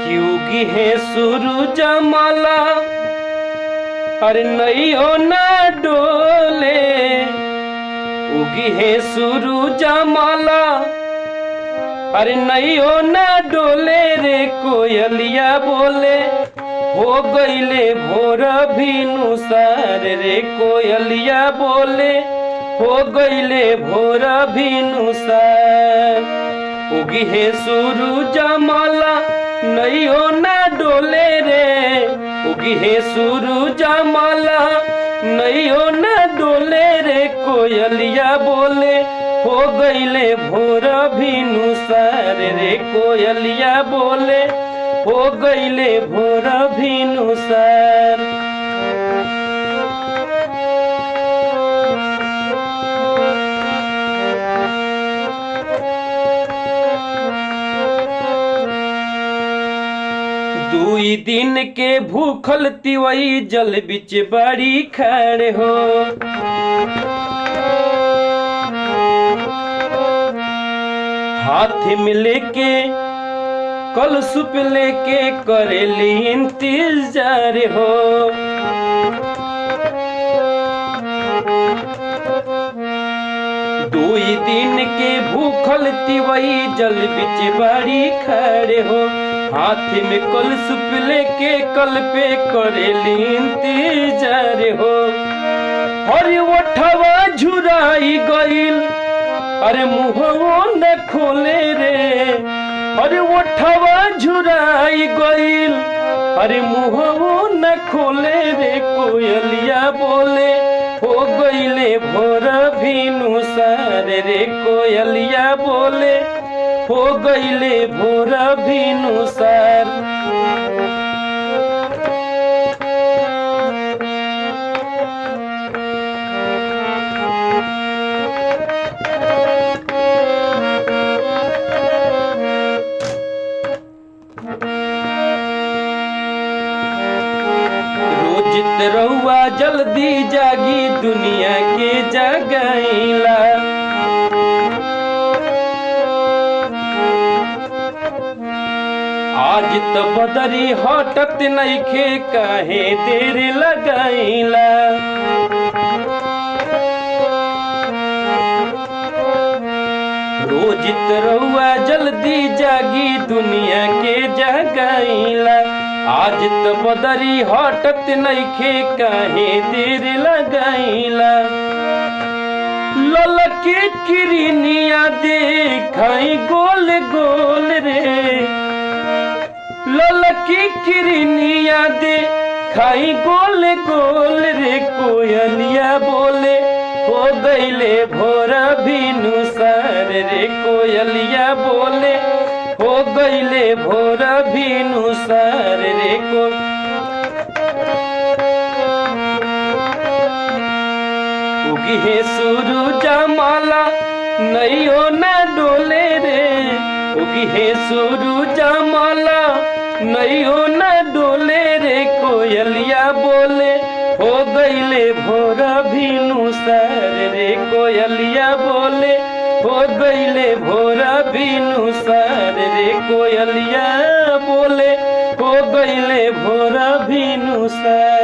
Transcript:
क्योंकि है सूरज माला अरे नैयो ना डोले। उगी है सूरज माला अरे नैयो ना डोले रे कोयलिया बोले हो गईले भोर भिनुसार रे कोयलिया बोले हो गईले भोर भिनुसार। उगी है सूरज माला नैयो ना डोले रे। उगी है सूरज माला नैयो ना डोले रे कोयलिया बोले हो गईले भोर भिनुसार रे कोयलिया बोले हो गईले भोर भिनुसार। दुई दिन के भूखल तिवई जल बिच बाड़ी खड़े हो। हाथ में लेके कलशुप लेके करेली इंतजार हो। दुई दिन के भूखल तिवई जल बिच बाड़ी खड़े हो। हाथ में कलशुप लेके कल पे करेली इंतजार हो। हरे ओठवा झुराई गईल अरे मुहवो न खोले रे। अरे ओठवा झुराई गईल अरे मुहवो न खोले रे कोयलिया बोले हो गईले भोर भिनुसार रे कोयलिया बोले हो गईले भोर भिनुसार। रोजित रहुआ जल्दी जागी दुनिया के जगाईला। आज तो बदरी हटत नइखे काहे देर लगाईला। रोजित रहुआ जल्दी जागी दुनिया के जगाईला। आज तो बदरी हटत नइखे काहे देर लगाईला। ललके किरनिया देखाई गोल गोल रे। ललकी किरनिया देखाई गोल गोल रे कोयलिया बोले हो गईले भोर भिनुसार रे कोयलिया बोले हो गईले भोर भिनुसार रे को। उगी है सूरज माला नैयो ना डोले रे। उगी है सूरज माला नैयो ना डोले रे कोयलिया बोले हो गईले भोर भिनुसार रे कोयलिया बोले हो गईले भोर भिनुसार रे कोयलिया बोले हो गईले भोर भिनुसार।